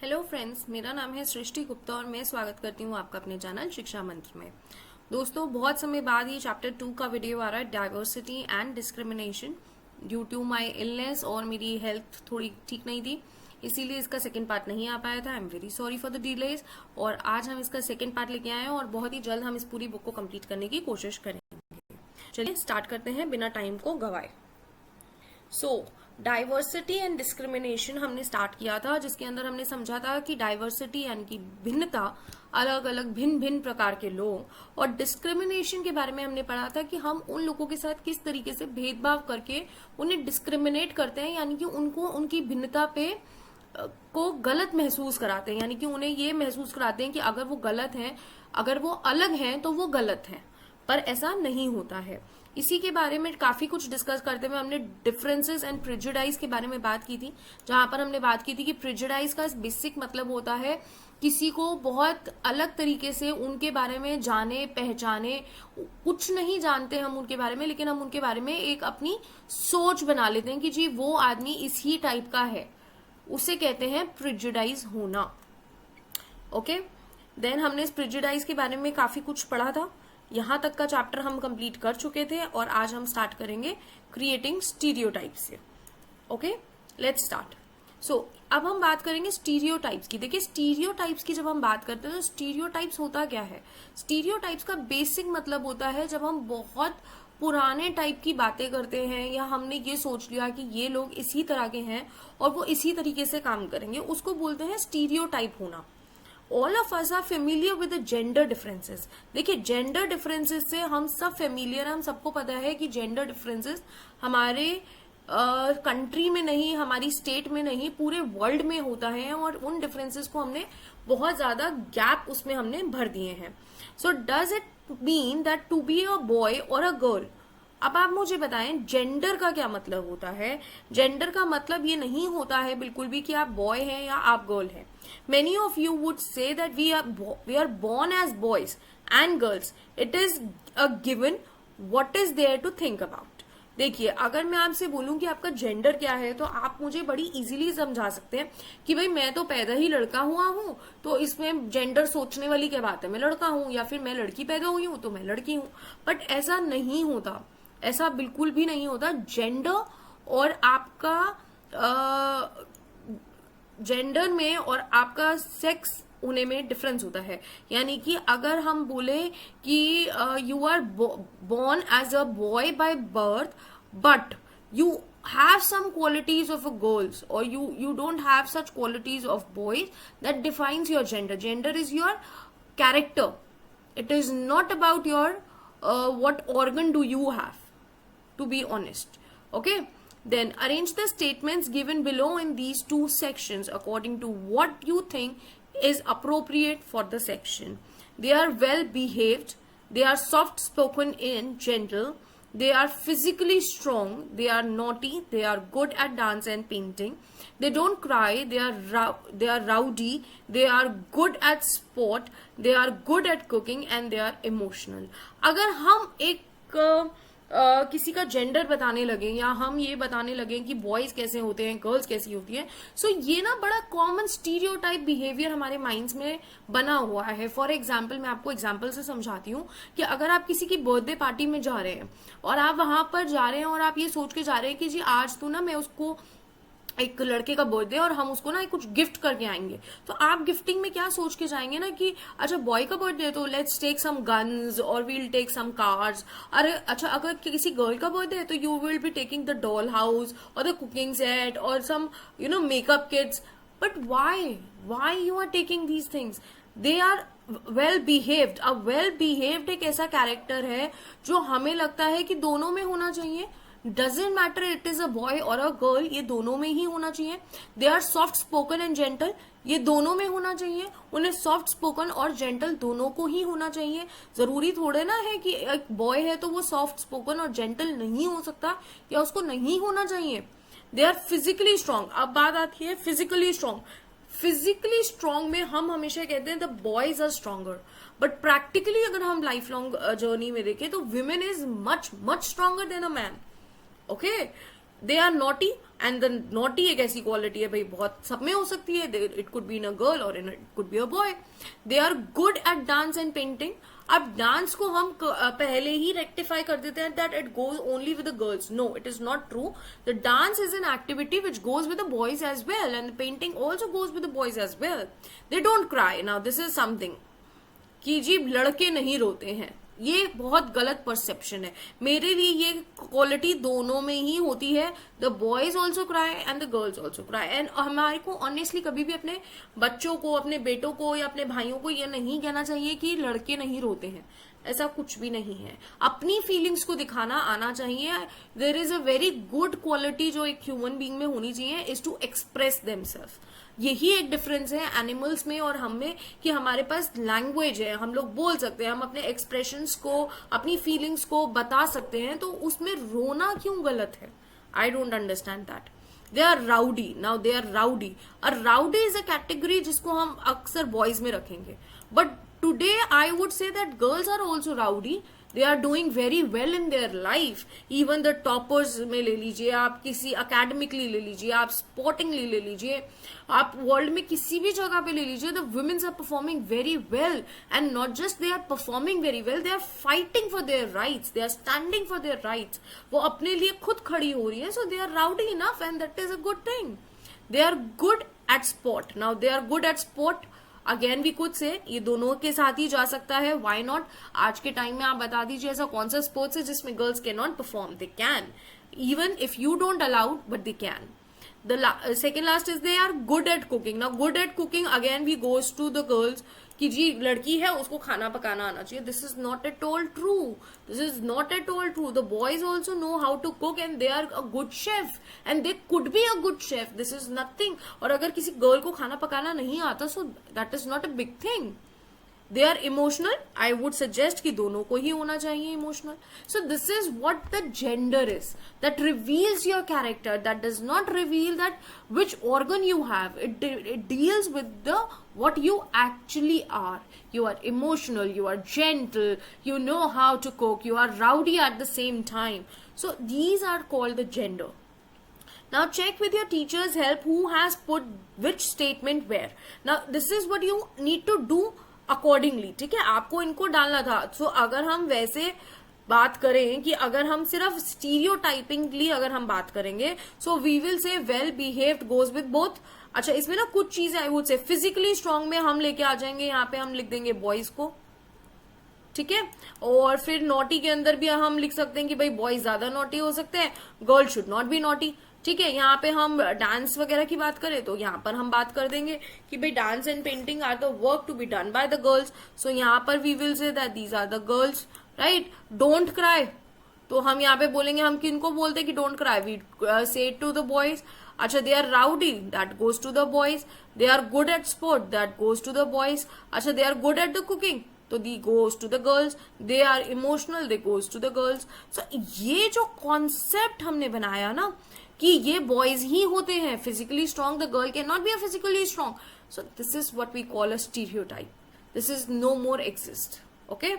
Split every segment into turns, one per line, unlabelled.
Hello friends, मेरा नाम है सृष्टि गुप्ता और मैं स्वागत करती हूँ आपका अपने चैनल शिक्षा मंत्र में। दोस्तों, बहुत समय बाद ये चैप्टर 2 का वीडियो आ रहा है, diversity and discrimination. Due to my illness और मेरी हेल्थ थोड़ी ठीक नहीं थी, इसीलिए इसका सेकंड पार्ट नहीं आ पाया था। I am very sorry for the delays. और आज हम इसका सेकंड पार्ट लेके आए हैं और बहुत ही जल्द हम इस पूरी बुक को कंप्लीट करने की कोशिश करेंगे। चलिए स्टार्ट करते हैं बिना टाइम को गवाए। सो डाइवर्सिटी एंड डिस्क्रिमिनेशन हमने स्टार्ट किया था, जिसके अंदर हमने समझा था कि डाइवर्सिटी यानी कि भिन्नता, अलग अलग भिन्न भिन्न प्रकार के लोग, और डिस्क्रिमिनेशन के बारे में हमने पढ़ा था कि हम उन लोगों के साथ किस तरीके से भेदभाव करके उन्हें डिस्क्रिमिनेट करते हैं, यानी कि उनको उनकी भिन्नता पे को गलत महसूस कराते हैं, यानी कि उन्हें ये महसूस कराते हैं कि अगर वो गलत हैं, अगर वो अलग हैं तो वो गलत हैं, पर ऐसा नहीं होता है। इसी के बारे में काफी कुछ डिस्कस करते हुए हमने डिफरेंसेस एंड प्रिजुडाइज के बारे में बात की थी, जहां पर हमने बात की थी कि प्रिजुडाइज का बेसिक मतलब होता है किसी को बहुत अलग तरीके से उनके बारे में जाने पहचाने। कुछ नहीं जानते हम उनके बारे में, लेकिन हम उनके बारे में एक अपनी सोच बना लेते हैं कि जी वो आदमी इसी टाइप का है, उसे कहते हैं प्रिजुडाइज होना। ओके, देन हमने इस प्रिजुडाइज के बारे में काफी कुछ पढ़ा था। यहां तक का चैप्टर हम कंप्लीट कर चुके थे और आज हम स्टार्ट करेंगे क्रिएटिंग स्टीरियोटाइप्स से। Okay, let's start. सो अब हम बात करेंगे स्टीरियोटाइप्स की। देखिए, स्टीरियोटाइप्स की जब हम बात करते हैं तो स्टीरियोटाइप्स होता क्या है? स्टीरियोटाइप्स का बेसिक मतलब होता है जब हम बहुत पुराने टाइप की बातें करते हैं या हमने ये सोच लिया कि ये लोग इसी तरह के हैं और वो इसी तरीके से काम करेंगे, उसको बोलते हैं स्टीरियोटाइप होना। All of us are familiar with the gender differences. देखिए, जेंडर डिफरेंसेस से हम सब फेमिलियर हैं, हम सबको पता है कि जेंडर डिफरेंसेस हमारे कंट्री में नहीं, हमारी स्टेट में नहीं, पूरे वर्ल्ड में होता है और उन डिफरेंसेस को हमने बहुत ज्यादा गैप उसमें हमने भर दिए हैं। So does it mean that to be a boy और अ गर्ल? अब आप मुझे बताएं, जेंडर का क्या मतलब होता है? जेंडर का मतलब ये नहीं होता है बिल्कुल भी कि आप बॉय हैं या आप गर्ल हैं। Many of you would say that we are born as boys and girls. It is a given. What is there to think about? देखिए, अगर मैं आपसे बोलूं कि आपका जेंडर क्या है, तो आप मुझे बड़ी इजीली समझा सकते हैं कि भाई मैं तो पैदा ही लड़का हुआ हूं, तो इसमें जेंडर सोचने वाली क्या बात है, मैं लड़का हूं, या फिर मैं लड़की पैदा हुई हूं तो मैं लड़की हूं। बट ऐसा नहीं होता, ऐसा बिल्कुल भी नहीं होता। जेंडर और आपका जेंडर में और आपका सेक्स होने में डिफरेंस होता है। यानी कि अगर हम बोले कि you are born as a boy by birth, but you have some qualities of a girls, or you don't have such qualities of boys, that defines your gender. Gender is your character. It is not about your what organ do you have, to be honest. Okay, then arrange the statements given below in these two sections according to what you think is appropriate for the section. They are well behaved, they are soft spoken in general, they are physically strong, they are naughty, they are good at dance and painting, they don't cry, they are rowdy, they are good at sport, they are good at cooking, and they are emotional. अगर हम एक किसी का gender बताने लगे या हम ये बताने लगे कि बॉयज कैसे होते हैं, गर्ल्स कैसी होती है, सो ये ना बड़ा कॉमन स्टीरियोटाइप बिहेवियर हमारे माइंड्स में बना हुआ है। फॉर एग्जाम्पल, मैं आपको एग्जाम्पल से समझाती हूँ कि अगर आप किसी की बर्थडे पार्टी में जा रहे हैं और आप वहां पर जा रहे हैं और आप ये सोच के जा रहे हैं कि जी आज तो ना मैं उसको, एक लड़के का बर्थडे और हम उसको ना कुछ गिफ्ट करके आएंगे, तो आप गिफ्टिंग में क्या सोच के जाएंगे ना कि अच्छा बॉय का बर्थडे है तो लेट्स टेक सम गन्स और वील टेक सम कार्ड्स। अरे अच्छा, अगर किसी गर्ल का बर्थडे है तो you will be taking the doll house और द कुकिंग सेट और some makeup kits. But why you are taking these things? They are well behaved. अब वेल बिहेव्ड एक ऐसा कैरेक्टर है जो हमें लगता है कि दोनों में होना चाहिए। Doesn't matter it is a boy और अ गर्ल, ये दोनों में ही होना चाहिए। They are soft spoken and gentle, ये दोनों में होना चाहिए। उन्हें सॉफ्ट स्पोकन और जेंटल दोनों को ही होना चाहिए। जरूरी थोड़े ना है कि एक बॉय है तो वो सॉफ्ट स्पोकन और जेंटल नहीं हो सकता या उसको नहीं होना चाहिए। They are physically strong. अब बात आती है फिजिकली स्ट्रांग। फिजिकली स्ट्रांग में हम हमेशा कहते हैं the boys are stronger, but practically अगर हम लाइफ लॉन्ग जर्नी में देखें तो women is much much stronger than a man. Okay, they are naughty, and the naughty एक ऐसी क्वालिटी है भाई, बहुत सब में हो सकती है, it could be in a girl और it could be a boy. They are good at dance and painting. अब डांस को हम पहले ही रेक्टिफाई कर देते हैं that it goes only with the girls. No, it is not true. The dance is an activity which goes with the boys as well, and painting also goes with the boys as well. They don't cry. Now this is something कि जी लड़के नहीं रोते हैं, ये बहुत गलत perception है. मेरे लिए ये क्वालिटी दोनों में ही होती है. The boys also cry and the girls also cry. And हमारे को ऑनेस्टली कभी भी अपने बच्चों को, अपने बेटों को या अपने भाइयों को ये नहीं कहना चाहिए कि लड़के नहीं रोते हैं. ऐसा कुछ भी नहीं है. अपनी फीलिंग्स को दिखाना आना चाहिए. There is a very good quality जो एक ह्यूमन बीइंग में होनी चाहिए, इज टू एक्सप्रेस देमसेल्फ. यही एक डिफरेंस है एनिमल्स में और हम में, कि हमारे पास लैंग्वेज है, हम लोग बोल सकते हैं, हम अपने एक्सप्रेशंस को, अपनी फीलिंग्स को बता सकते हैं. तो उसमें रोना क्यों गलत है? I don't understand that. They are rowdy. Now they are rowdy. और राउडी इज अ कैटेगरी जिसको हम अक्सर बॉयज में रखेंगे. But today I would say that girls are also rowdy. They are doing very well in their life. Even the toppers में ले लीजिए आप, किसी अकेडमिकली ले लीजिए आप, स्पोर्टिंगली ले लीजिए आप, वर्ल्ड में किसी भी जगह पे ले लीजिए, the womens are performing very well. And not just they are performing very well, they are fighting for their rights, they are standing for their rights. वो अपने लिए खुद खड़ी हो रही है. So they are rowdy enough and that is a good thing. They are good at sport. Now they are good at sport. Again we could say ये दोनों के साथ ही जा सकता है. Why not? आज के टाइम में आप बता दीजिए ऐसा कौन सा स्पोर्ट्स है जिसमें girls can not perform. They can, even if you don't allowed, but they can. The second last is they are good at cooking. Now good at cooking again we goes to the girls कि जी लड़की है उसको खाना पकाना आना चाहिए. This is not at all true. This is not at all true. The boys also know how to cook and they are a good chef and they could be a good chef. This is nothing. और अगर किसी girl को खाना पकाना नहीं आता so that is not a big thing. They are emotional. I would suggest कि दोनों को ही होना चाहिए emotional. So this is what the gender is. That reveals your character. That does not reveal that which organ you have. It deals with the what you actually are. You are emotional. You are gentle. You know how to cook. You are rowdy at the same time. So these are called the gender. Now check with your teacher's help who has put which statement where. Now this is what you need to do accordingly. ठीक है, आपको इनको डालना था. सो अगर हम वैसे बात करें कि अगर हम सिर्फ स्टीरियोटाइपिंगली अगर हम बात करेंगे, so we will say well behaved goes with both. अच्छा, इसमें ना कुछ चीजें I would say physically strong में हम लेके आ जाएंगे. यहाँ पे हम लिख देंगे बॉयज को. ठीक है, और फिर नॉटी के अंदर भी हम लिख सकते हैं कि भाई बॉयज ज्यादा नॉटी हो सकते हैं, girl should not be naughty. ठीक है, यहाँ पे हम डांस वगैरह की बात करें तो यहाँ पर हम बात कर देंगे कि भाई dance and painting are the work to be done by the girls. So यहाँ पर we will say that these are the girls. Right. Don't cry, तो हम यहाँ पे बोलेंगे, हम किनको बोलते हैं कि don't cry, we say to the boys. अच्छा, they are rowdy, that goes to the boys. They are good at sport, that goes to the boys. अच्छा, they are good at the cooking, तो the goes to the girls. They are emotional, they goes to the girls. So ये जो concept हमने बनाया ना कि ये boys ही होते हैं physically strong, the girl can not be a physically strong. So this is what we call a stereotype. This is no more exist. Okay,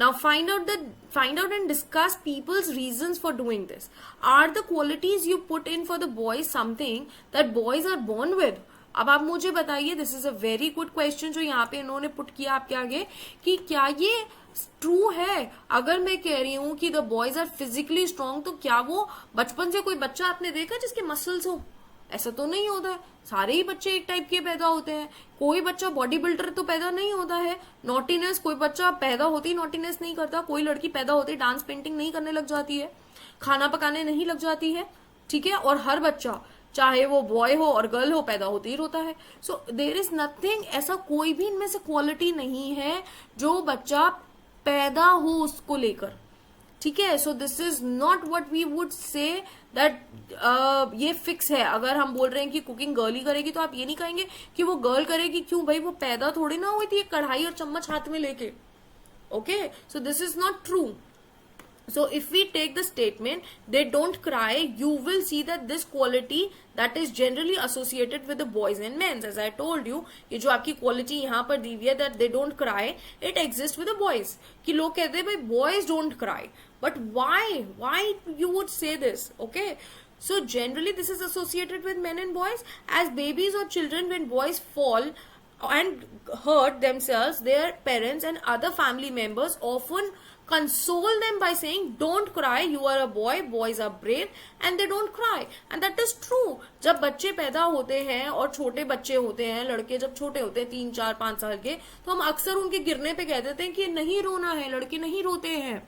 now find out and discuss people's reasons for doing this. Are the qualities you put in for the boys something that boys are born with? अब आप मुझे बताइए. This is a very good question जो यहाँ पे इन्होंने put किया आपके आगे कि क्या ये ट्रू है. अगर मैं कह रही हूं कि the boys are physically strong, तो क्या वो बचपन से कोई बच्चा आपने देखा जिसके मसल्स हो? ऐसा तो नहीं होता है. सारे ही बच्चे एक टाइप के पैदा होते हैं. कोई बच्चा बॉडी बिल्डर तो पैदा नहीं होता है. नॉटीनेस, कोई बच्चा पैदा होती नॉटीनेस नहीं करता. कोई लड़की पैदा होती डांस पेंटिंग नहीं करने लग जाती है, खाना पकाने नहीं लग जाती है. ठीक है, और हर बच्चा चाहे वो बॉय हो और गर्ल हो पैदा होते ही रोता है. सो देयर इज नथिंग, ऐसा कोई भी इनमें से क्वालिटी नहीं है जो बच्चा पैदा हो उसको लेकर. ठीक है, so this is not what we would say that ये फिक्स है. अगर हम बोल रहे हैं कि कुकिंग गर्ल ही करेगी तो आप ये नहीं कहेंगे कि वो गर्ल करेगी. क्यों भाई, वो पैदा थोड़ी ना हुई थी कढ़ाई और चम्मच हाथ में लेके. Okay, so this is not true. So if we take the statement, they don't cry, you will see that this quality that is generally associated with the boys and men. As I told you, ये जो आपकी quality यहाँ पर दी हुई है that they don't cry, it exists with the boys. कि लोग कहते हैं भाई boys don't cry, but why you would say this? Okay, so generally this is associated with men and boys. As babies or children, when boys fall and hurt themselves, their parents and other family members often console them by saying don't cry, you are a boy, boys are brave and they don't cry. And that is true. जब बच्चे पैदा होते हैं और छोटे बच्चे होते हैं, लड़के जब छोटे होते हैं 3, 4, 5 साल के, तो हम अक्सर उनके गिरने पे कह देते हैं कि नहीं रोना है, लड़के नहीं रोते हैं.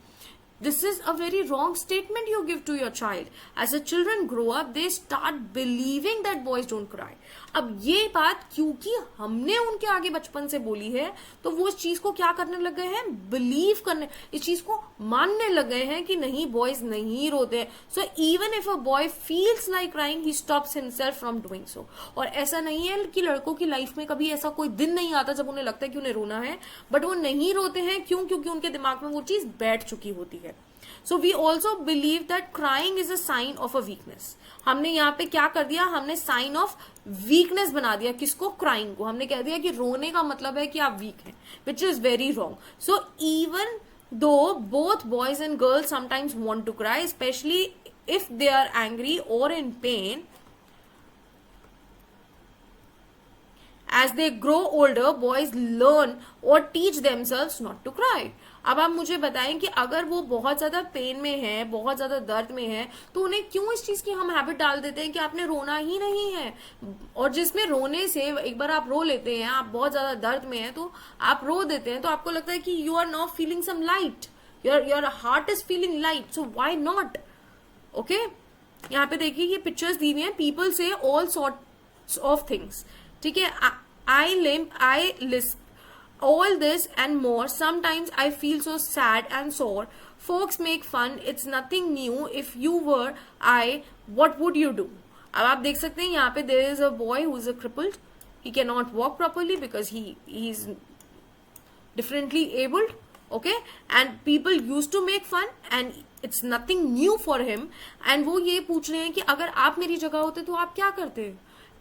This is a very wrong statement you give to your child. As the children grow up, they start believing that boys don't cry. अब ये बात क्योंकि हमने उनके आगे बचपन से बोली है, तो वो इस चीज को क्या करने लग गए हैं, बिलीव करने, इस चीज को मानने लग गए हैं कि नहीं बॉयज नहीं रोते हैं. So even if a boy feels like crying, he stops himself from doing सो. और ऐसा नहीं है कि लड़कों की लाइफ में कभी ऐसा कोई दिन नहीं आता जब उन्हें लगता है कि उन्हें रोना है, बट वो नहीं रोते हैं. क्यों? क्योंकि उनके दिमाग में वो चीज बैठ चुकी होती है. So we also believe that crying is a sign of a weakness. हमने यहाँ पे क्या कर दिया, हमने sign of weakness बना दिया. किसको? crying को. हमने कह दिया कि रोने का मतलब है कि आप weak हैं, which is very wrong. So even though both boys and girls sometimes want to cry, especially if they are angry or in pain, as they grow older, boys learn or teach themselves not to cry. अब आप मुझे बताएं कि अगर वो बहुत ज्यादा pen में है, बहुत ज्यादा दर्द में है, तो उन्हें क्यों इस चीज की हम हैबिट डाल देते हैं कि आपने रोना ही नहीं है. और जिसमें रोने से एक बार आप रो लेते हैं, आप बहुत ज्यादा दर्द में है तो आप रो देते हैं, तो आपको लगता है कि you are now feeling some light, your heart is feeling light, so why not. Okay, यहाँ पे देखिए ये पिक्चर्स दी हुई हैं. पीपल से ऑल सॉर्ट्स ऑफ थिंग्स. ठीक है, I limp, I lisp, all this and more. Sometimes I feel so sad and sore. Folks make fun. It's nothing new. If you were I, what would you do? अब आप देख सकते हैं यहाँ पे there is a boy who is a crippled. He cannot walk properly because he is differently abled. Okay, and people used to make fun and it's nothing new for him. And वो ये पूछ रहे हैं कि अगर आप मेरी जगह होते तो आप क्या करते?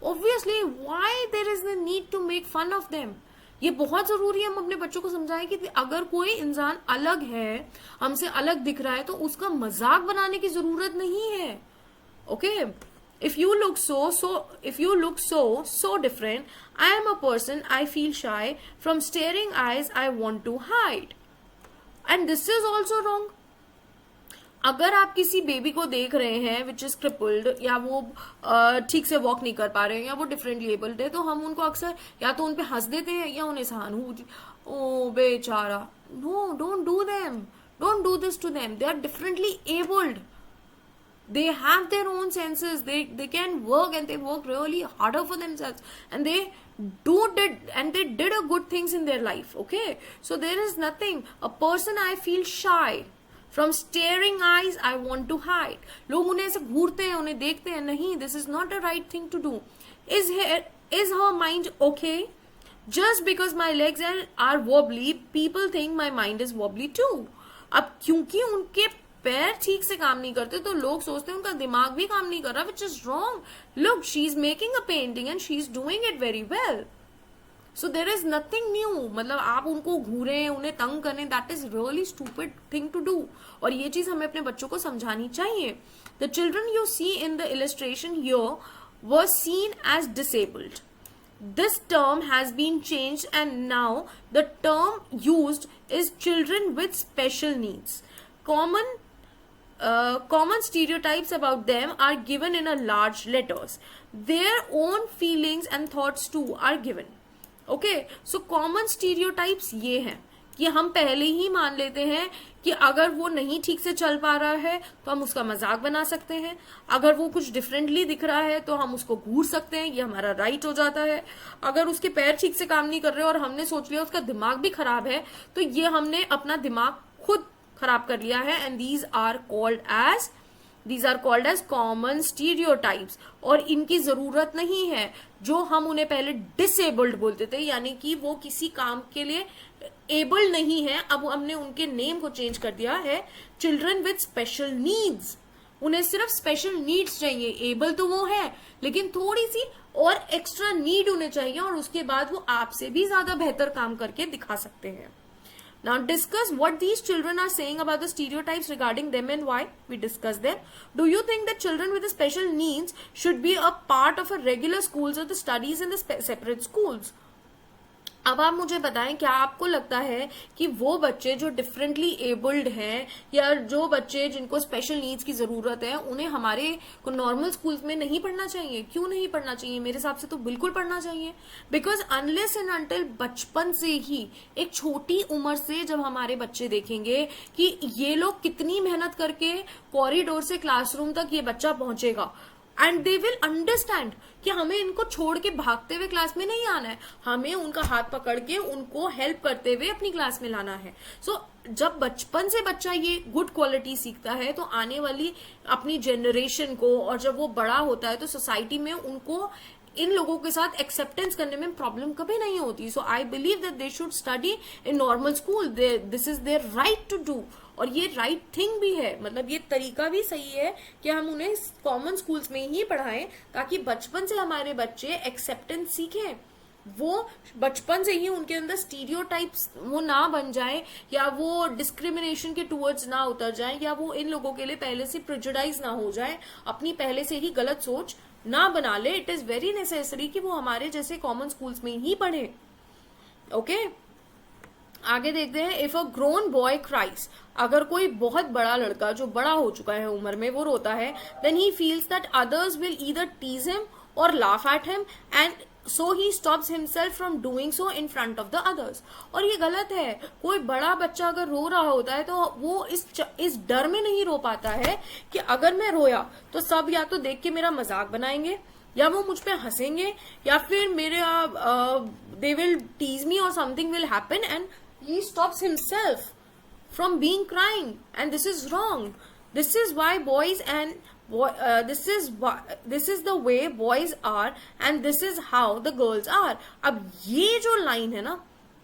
Obviously, why there is the need to make fun of them? ये बहुत जरूरी है हम अपने बच्चों को समझाएं कि अगर कोई इंसान अलग है, हमसे अलग दिख रहा है, तो उसका मजाक बनाने की जरूरत नहीं है. Okay, if you look so different, I am a person, I feel shy, from staring eyes I want to hide. And this is also wrong. अगर आप किसी बेबी को देख रहे हैं विच इज क्रिपल्ड, या वो ठीक से वॉक नहीं कर पा रहे हैं, या वो डिफरेंटली एबल्ड है, तो हम उनको अक्सर या तो उन पे हंस देते हैं या उन्हें सहानुभूति, ओ बेचारा. No, don't do them, don't do this to them. They are differently abled. They have their own senses. They can work and they work really harder for themselves, and they did a good things in their life. Okay, so there is nothing. A person, I feel shy. From staring eyes, I want to hide. लोग उन्हें ऐसे घूरते हैं, उन्हें देखते हैं. नहीं, this is not a right thing to do. Is her mind okay? Just because my legs are wobbly, people think my mind is wobbly too. अब क्योंकि उनके पैर ठीक से काम नहीं करते, तो लोग सोचते हैं उनका दिमाग भी काम नहीं कर रहा, which is wrong. Look, she is making a painting and she is doing it very well. So there is nothing new. मतलब आप उनको घूरें, उन्हें तंग करें, that is really stupid thing to do. और ये चीज हमें अपने बच्चों को समझानी चाहिए. The children you see in the illustration here were seen as disabled. This term has been changed and now the term used is children with special needs. Common stereotypes about them are given in a large letters. Their own feelings and thoughts too are given. Okay, so common stereotypes ये हैं कि हम पहले ही मान लेते हैं कि अगर वो नहीं ठीक से चल पा रहा है तो हम उसका मजाक बना सकते हैं. अगर वो कुछ डिफरेंटली दिख रहा है तो हम उसको घूर सकते हैं, ये हमारा राइट हो जाता है. अगर उसके पैर ठीक से काम नहीं कर रहे और हमने सोच लिया उसका दिमाग भी खराब है, तो ये हमने अपना दिमाग खुद खराब कर लिया है. And these are called as these are called as common stereotypes, और इनकी जरूरत नहीं है। जो हम उन्हें पहले डिसेबल्ड बोलते थे, यानी कि वो किसी काम के लिए एबल नहीं है, अब हमने उनके नेम को चेंज कर दिया है चिल्ड्रन विद स्पेशल नीड्स। उन्हें सिर्फ स्पेशल नीड्स चाहिए, एबल तो वो है लेकिन थोड़ी सी और एक्स्ट्रा नीड उन्हें चाहिए, और उसके बाद वो आपसे भी ज्यादा बेहतर काम करके दिखा सकते हैं। Now discuss what these children are saying about the stereotypes regarding them and why. We discuss them. Do you think that children with the special needs should be a part of a regular schools or the studies in the separate schools? अब आप मुझे बताएं, क्या आपको लगता है कि वो बच्चे जो डिफरेंटली एबल्ड हैं या जो बच्चे जिनको स्पेशल नीड्स की जरूरत है, उन्हें हमारे नॉर्मल स्कूल्स में नहीं पढ़ना चाहिए? क्यों नहीं पढ़ना चाहिए? मेरे हिसाब से तो बिल्कुल पढ़ना चाहिए। बिकॉज अनलेस एंड अनटिल बचपन से ही, एक छोटी उम्र से जब हमारे बच्चे देखेंगे कि ये लोग कितनी मेहनत करके कॉरिडोर से क्लासरूम तक ये बच्चा पहुंचेगा, एंड दे विल अंडरस्टैंड कि हमें इनको छोड़ के भागते हुए क्लास में नहीं आना है, हमें उनका हाथ पकड़ के उनको हेल्प करते हुए अपनी क्लास में लाना है। सो जब बचपन से बच्चा ये गुड क्वालिटी सीखता है तो आने वाली अपनी जनरेशन को, और जब वो बड़ा होता है तो सोसाइटी में उनको इन लोगों के साथ एक्सेप्टेंस करने में प्रॉब्लम कभी नहीं होती। So I believe that they should study in normal school, this is their right to do, और ये राइट थिंग भी है। मतलब ये तरीका भी सही है कि हम उन्हें कॉमन स्कूल्स में ही पढ़ाएं, ताकि बचपन से हमारे बच्चे एक्सेप्टेंस सीखें, वो बचपन से ही उनके अंदर स्टीरियोटाइप्स वो ना बन जाए, या वो डिस्क्रिमिनेशन के टूवर्ड्स ना उतर जाए, या वो इन लोगों के लिए पहले से प्रेजुडाइज ना हो जाए, अपनी पहले से ही गलत सोच ना बना ले। इट इज वेरी नेसेसरी कि वो हमारे जैसे कॉमन स्कूल्स में ही पढ़े। ओके, आगे देखते हैं। If a grown boy cries, अगर कोई बहुत बड़ा लड़का जो बड़ा हो चुका है उम्र में वो रोता है, then he feels that others will either tease him और laugh at him, and so he stops himself from doing so in front of the others. और ये गलत है। कोई बड़ा बच्चा अगर रो रहा होता है तो वो इस डर में नहीं रो पाता है कि अगर मैं रोया तो सब या तो देख के मेरा मजाक बनाएंगे, या वो मुझ पे हंसेंगे, या फिर मेरे दे विल टीज मी और something will happen, and he stops himself from being crying, and this is wrong. This is why boys and this is the way boys are, and this is how the girls are. अब ये जो line है ना,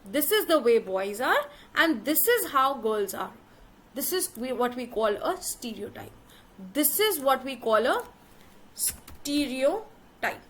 this is the way boys are and this is how girls are, this is what we call a stereotype. This is what we call a stereotype.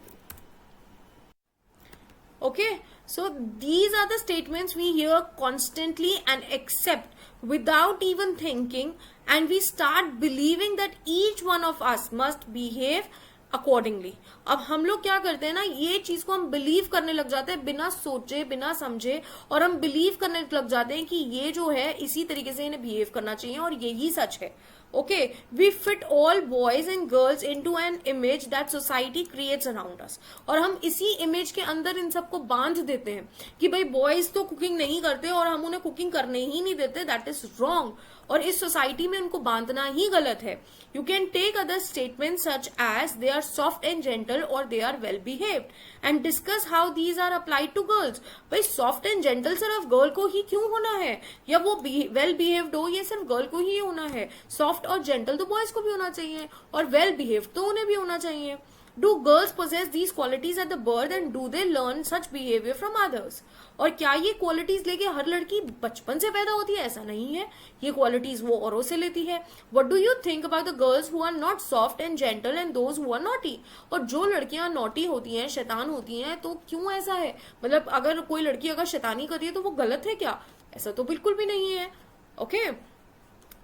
Okay, so these are the statements we hear constantly and accept without even thinking, and we start believing that each one of us must behave accordingly. अब हम लोग क्या करते हैं ना, ये चीज को हम बिलीव करने लग जाते हैं बिना सोचे बिना समझे, और हम बिलीव करने लग जाते हैं कि ये जो है इसी तरीके से इन्हें बिहेव करना चाहिए और यही सच है। Okay, we fit all boys and girls into an image that society creates around us, और हम इसी इमेज के अंदर इन सबको बांध देते हैं कि भाई बॉयज तो कुकिंग नहीं करते और हम उन्हें कुकिंग करने ही नहीं देते। दैट इज रॉन्ग, और इस सोसाइटी में उनको बांधना ही गलत है। You can take other statement such as they are soft and gentle और they are well behaved, and discuss how these are applied to girls. भाई सॉफ्ट एंड जेंटल सिर्फ गर्ल को ही क्यों होना है, या वो वेल बिहेव्ड हो ये सिर्फ गर्ल को ही होना है? सॉफ्ट और जेंटल तो बॉयज को भी होना चाहिए, और वेल बिहेव्ड तो उन्हें भी होना चाहिए। Do girls possess these qualities at the birth and do they learn such behavior from others? और क्या ये क्वालिटीज लेके हर लड़की बचपन से पैदा होती है? ऐसा नहीं है, ये क्वालिटीज वो औरों से लेती है। What do you think about the girls who are not soft and gentle and those who are naughty? और जो लड़कियां नॉटी होती हैं, शैतान होती हैं, तो क्यों ऐसा है? मतलब अगर कोई लड़की अगर शैतानी कर रही है तो वो गलत है क्या? ऐसा तो बिल्कुल भी नहीं है। Okay,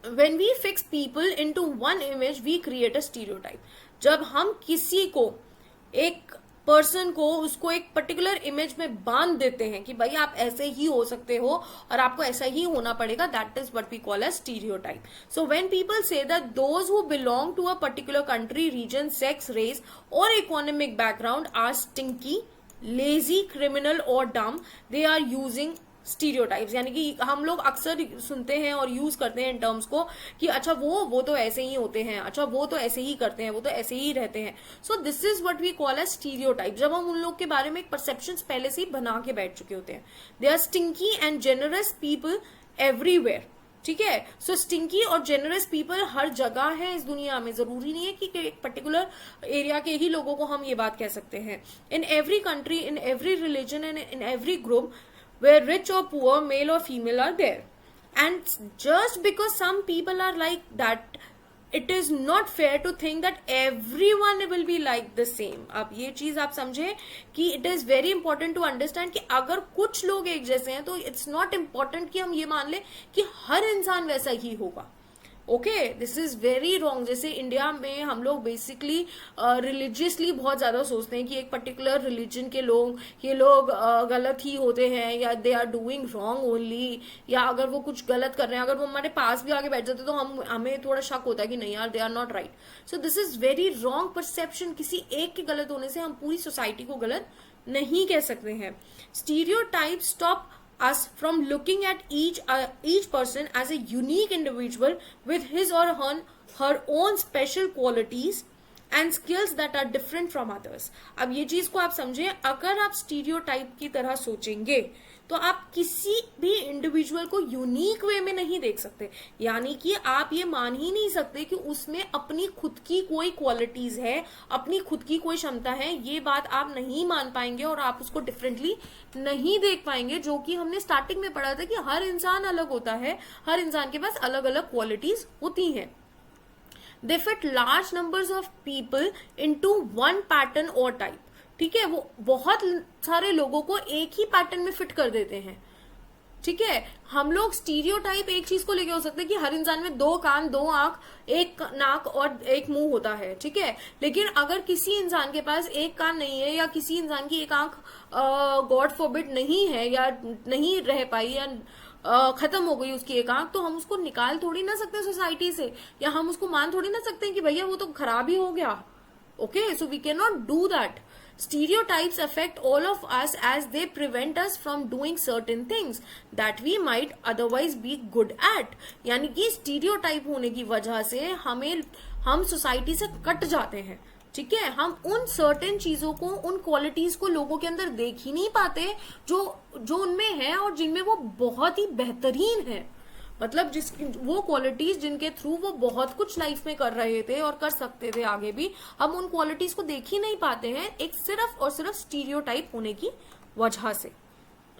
When we fix people into one image, we create a stereotype. जब हम किसी को, एक पर्सन को, उसको एक पर्टिकुलर इमेज में बांध देते हैं कि भाई आप ऐसे ही हो सकते हो और आपको ऐसा ही होना पड़ेगा, that is what we call a stereotype. So when people say that those who belong to a particular country, region, sex, race और economic background are stinky, lazy, criminal और dumb, they are using stereotypes. यानी कि हम लोग अक्सर सुनते हैं और यूज करते हैं इन टर्म्स को कि अच्छा वो तो ऐसे ही होते हैं, अच्छा वो तो ऐसे ही करते हैं, वो तो ऐसे ही रहते हैं. So this is what we call as stereotype. जब हम उन लोग के बारे में एक परसेप्शन पहले से ही बना के बैठ चुके होते हैं. They are stinky and generous people everywhere. ठीक है। सो स्टिंकी और जेनरस पीपल हर जगह है इस दुनिया में, जरूरी नहीं है कि एक पर्टिकुलर एरिया के ही लोगों को हम ये बात कह सकते हैं। In every country, in every religion and in every group, where rich और पुअर, मेल और female are there, and just because some people are like that, it is not fair to think that every one will be like the same. अब ये चीज आप समझे कि it is very important to understand कि अगर कुछ लोग एक जैसे हैं तो इट्स नॉट इम्पॉर्टेंट कि हम ये मान ले कि हर इंसान वैसा ही होगा। Okay, this is very wrong. जैसे इंडिया में हम लोग बेसिकली रिलीजियसली बहुत ज्यादा सोचते हैं कि एक पर्टिकुलर रिलीजन के लोग, ये लोग गलत ही होते हैं, या they are doing wrong only, या अगर वो कुछ गलत कर रहे हैं, अगर वो हमारे पास भी आके बैठ जाते तो हमें थोड़ा शक होता है कि नहीं यार, they are not right. So this is very wrong perception. किसी एक के गलत होने से हम पूरी सोसाइटी को गलत नहीं कह सकते हैं। Stereotype stop us from looking at each person as a unique individual with his or her own special qualities and skills that are different from others। अब ये चीज को आप समझें, अगर आप स्टीरियोटाइप की तरह सोचेंगे तो आप किसी भी इंडिविजुअल को यूनिक वे में नहीं देख सकते, यानी कि आप ये मान ही नहीं सकते कि उसमें अपनी खुद की कोई क्वालिटीज है, अपनी खुद की कोई क्षमता है। ये बात आप नहीं मान पाएंगे और आप उसको डिफरेंटली नहीं देख पाएंगे, जो कि हमने स्टार्टिंग में पढ़ा था कि हर इंसान अलग होता है, हर इंसान के पास अलग अलग क्वालिटीज होती हैं। They fit large numbers of people into one pattern or type। ठीक है, वो बहुत सारे लोगों को एक ही पैटर्न में फिट कर देते हैं। ठीक है, हम लोग स्टीरियोटाइप एक चीज को लेके हो सकते हैं कि हर इंसान में 2 कान, 2 आंख, 1 नाक और 1 मुंह होता है। ठीक है, लेकिन अगर किसी इंसान के पास 1 कान नहीं है, या किसी इंसान की 1 आंख गॉड फॉरबिड नहीं है, या नहीं रह पाई, या खत्म हो गई उसकी 1 आंख, तो हम उसको निकाल थोड़ी ना सकते सोसाइटी से, या हम उसको मान थोड़ी ना सकते हैं कि भैया वो तो खराब ही हो गया। Okay, so we can not do that. Stereotypes affect all of us as they prevent us from doing certain things that we might otherwise be good at। यानी कि स्टीरियोटाइप होने की वजह से हम सोसाइटी से कट जाते हैं। ठीक है, हम उन सर्टेन चीजों को, उन क्वालिटीज को लोगों के अंदर देख ही नहीं पाते जो उनमें है और जिनमें वो बहुत ही बेहतरीन है। मतलब वो क्वालिटीज जिनके थ्रू वो बहुत कुछ लाइफ में कर रहे थे और कर सकते थे आगे भी, हम उन क्वालिटीज को देख ही नहीं पाते हैं, एक सिर्फ और सिर्फ स्टीरियोटाइप होने की वजह से।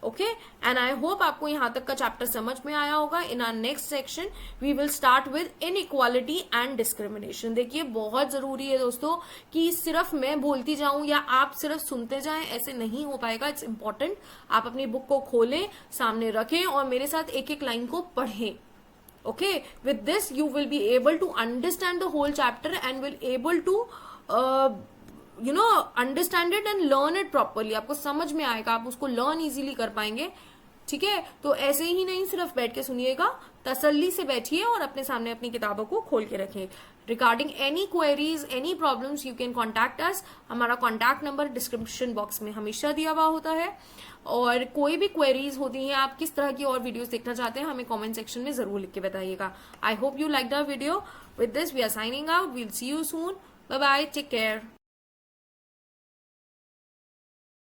ओके, एंड आई होप आपको यहां तक का चैप्टर समझ में आया होगा। In our next section we will start with inequality and discrimination. देखिए, बहुत जरूरी है दोस्तों कि सिर्फ मैं बोलती जाऊं या आप सिर्फ सुनते जाएं, ऐसे नहीं हो पाएगा। इट्स इंपॉर्टेंट आप अपनी बुक को खोलें, सामने रखें और मेरे साथ एक एक लाइन को पढ़ें। Okay, with this you will be able to understand the whole chapter and will able to understand it and learn it properly. आपको समझ में आएगा, आप उसको लर्न इजीली कर पाएंगे। ठीक है, तो ऐसे ही नहीं सिर्फ बैठ के सुनिएगा, तसल्ली से बैठिए और अपने सामने अपनी किताबों को खोल के रखें। Regarding any queries, any problems, you can contact us. हमारा कॉन्टैक्ट नंबर डिस्क्रिप्शन बॉक्स में हमेशा दिया हुआ होता है, और कोई भी क्वेरीज होती हैं, आप किस तरह की और वीडियोस देखना चाहते हैं, हमें कमेंट सेक्शन में जरूर लिख के बताइएगा। I hope you like the video. With this we are signing out. We'll see you soon. Bye bye, take care.